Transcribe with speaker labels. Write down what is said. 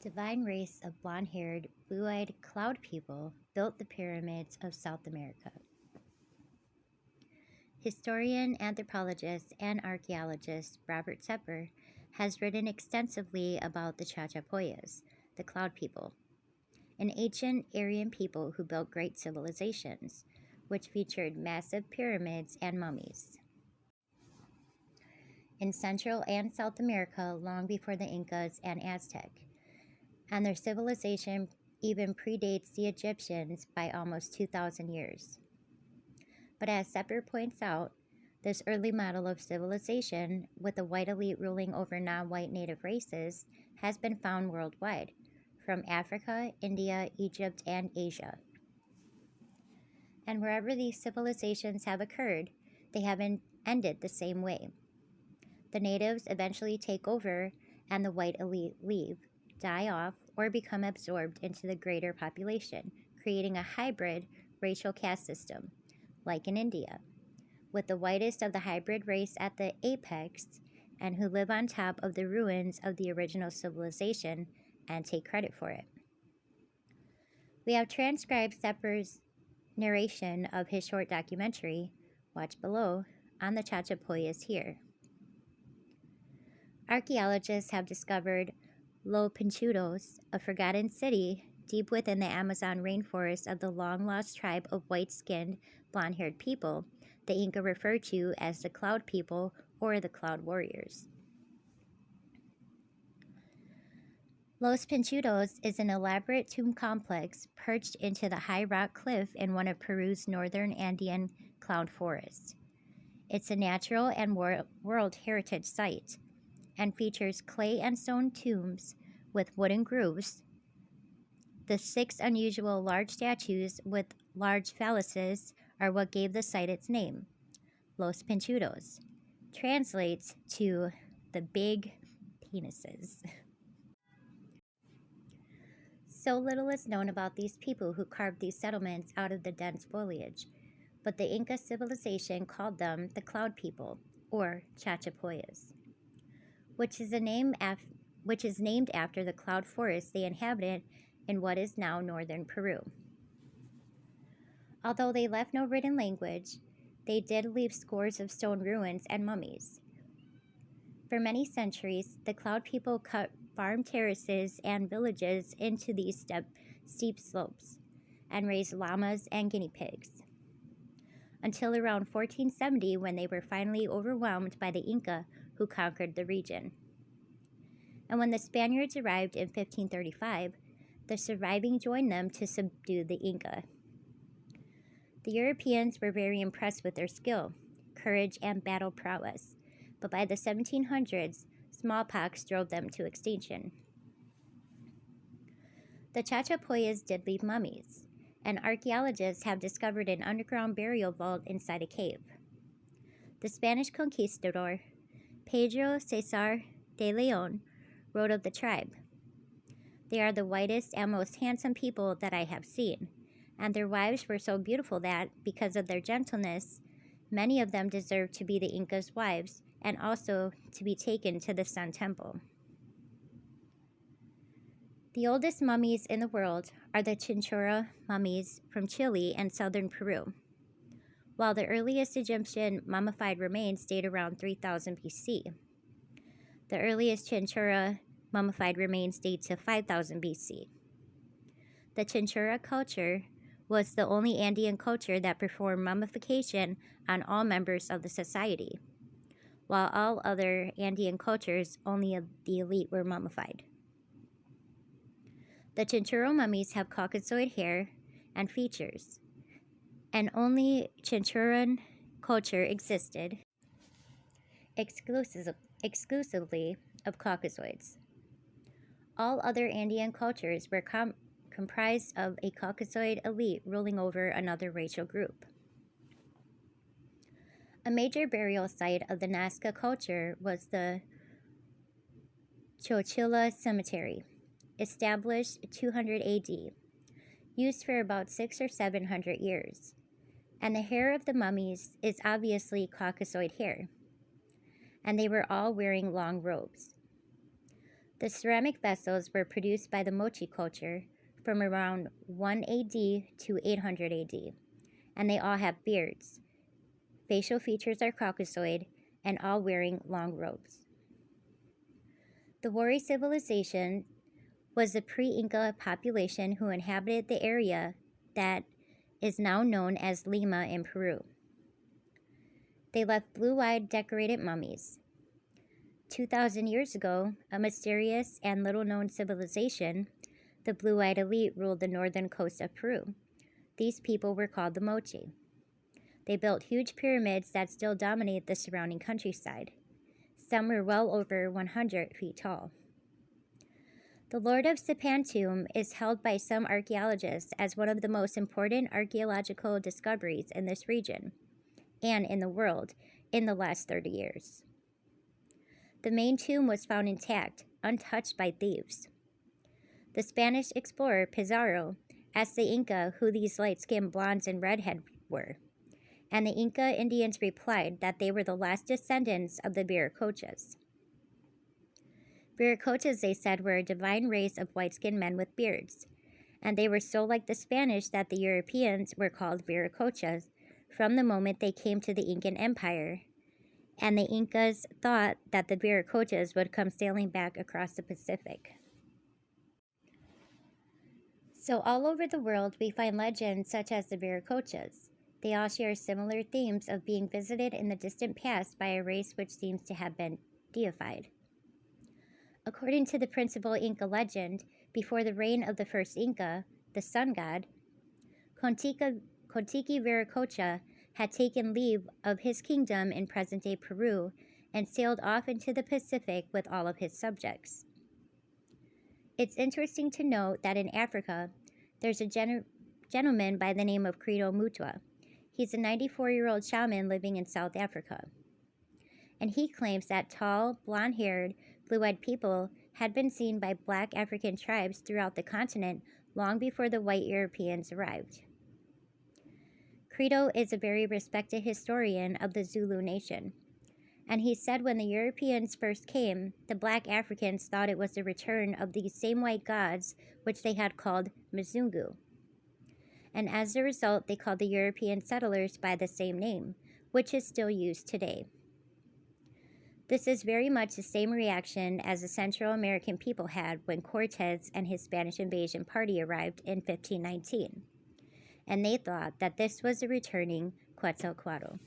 Speaker 1: Divine race of blonde-haired, blue-eyed cloud people built the pyramids of South America. Historian, anthropologist, and archaeologist Robert Tepper has written extensively about the Chachapoyas, the cloud people, an ancient Aryan people who built great civilizations, which featured massive pyramids and mummies. In Central and South America long before the Incas and Aztec, and their civilization even predates the Egyptians by almost 2,000 years. But as Sepper points out, this early model of civilization, with the white elite ruling over non-white native races, has been found worldwide, from Africa, India, Egypt, and Asia. And wherever these civilizations have occurred, they have ended the same way. The natives eventually take over, and the white elite leave, die off, or become absorbed into the greater population, creating a hybrid racial caste system, like in India, with the whitest of the hybrid race at the apex and who live on top of the ruins of the original civilization and take credit for it. We have transcribed Sepper's narration of his short documentary, watch below, on the Chachapoyas here. Archaeologists have discovered Los Pinchudos, a forgotten city deep within the Amazon rainforest of the long-lost tribe of white-skinned, blonde-haired people the Inca referred to as the Cloud People or the Cloud Warriors. Los Pinchudos is an elaborate tomb complex perched into the high rock cliff in one of Peru's northern Andean cloud forests. It's a natural and World Heritage Site and features clay and stone tombs with wooden grooves. The 6 unusual large statues with large phalluses are what gave the site its name. Los Pinchudos translates to the big penises. So little is known about these people who carved these settlements out of the dense foliage, but the Inca civilization called them the Cloud People, or Chachapoyas, which is named after the cloud forest they inhabited in what is now northern Peru. Although they left no written language, they did leave scores of stone ruins and mummies. For many centuries, the Cloud People cut farm terraces and villages into these steep slopes and raised llamas and guinea pigs, until around 1470 when they were finally overwhelmed by the Inca who conquered the region. And when the Spaniards arrived in 1535, the surviving joined them to subdue the Inca. The Europeans were very impressed with their skill, courage, and battle prowess, but by the 1700s, smallpox drove them to extinction. The Chachapoyas did leave mummies, and archaeologists have discovered an underground burial vault inside a cave. The Spanish conquistador, Pedro Cesar de Leon, wrote of the tribe. They are the whitest and most handsome people that I have seen, and their wives were so beautiful that, because of their gentleness, many of them deserved to be the Inca's wives and also to be taken to the Sun Temple. The oldest mummies in the world are the Chinchorro mummies from Chile and southern Peru, while the earliest Egyptian mummified remains date around 3000 BC. The earliest Chinchorro mummified remains date to 5000 BC. The Chinchorro culture was the only Andean culture that performed mummification on all members of the society, while all other Andean cultures, only the elite were mummified. The Chinchorro mummies have Caucasoid hair and features, and only Chinchorran culture existed exclusively of Caucasoids. All other Andean cultures were comprised of a Caucasoid elite ruling over another racial group. A major burial site of the Nazca culture was the Chochilla Cemetery, established 200 AD, used for about 600 or 700 years, and the hair of the mummies is obviously Caucasoid hair, and they were all wearing long robes. The ceramic vessels were produced by the Mochi culture from around 1 AD to 800 AD, and they all have beards. Facial features are Caucasoid, and all wearing long robes. The Wari civilization was the pre-Inca population who inhabited the area that is now known as Lima in Peru. They left blue-eyed decorated mummies. 2,000 years ago, a mysterious and little-known civilization, the blue-eyed elite, ruled the northern coast of Peru. These people were called the Mochi. They built huge pyramids that still dominate the surrounding countryside. Some were well over 100 feet tall. The Lord of Sipan tomb is held by some archaeologists as one of the most important archaeological discoveries in this region and in the world in the last 30 years. The main tomb was found intact, untouched by thieves. The Spanish explorer Pizarro asked the Inca who these light-skinned blondes and redheads were, and the Inca Indians replied that they were the last descendants of the Viracochas. Viracochas, they said, were a divine race of white-skinned men with beards, and they were so like the Spanish that the Europeans were called Viracochas from the moment they came to the Incan Empire, and the Incas thought that the Viracochas would come sailing back across the Pacific. So all over the world, we find legends such as the Viracochas. They all share similar themes of being visited in the distant past by a race which seems to have been deified. According to the principal Inca legend, before the reign of the first Inca, the sun god, Contiki Viracocha had taken leave of his kingdom in present-day Peru and sailed off into the Pacific with all of his subjects. It's interesting to note that in Africa, there's a gentleman by the name of Credo Mutwa. He's a 94-year-old shaman living in South Africa. And he claims that tall, blonde-haired, blue-eyed people had been seen by black African tribes throughout the continent long before the white Europeans arrived. Credo is a very respected historian of the Zulu nation, and he said when the Europeans first came, the black Africans thought it was the return of these same white gods, which they had called Mzungu. And as a result, they called the European settlers by the same name, which is still used today. This is very much the same reaction as the Central American people had when Cortez and his Spanish invasion party arrived in 1519, and they thought that this was a returning Quetzalcoatl.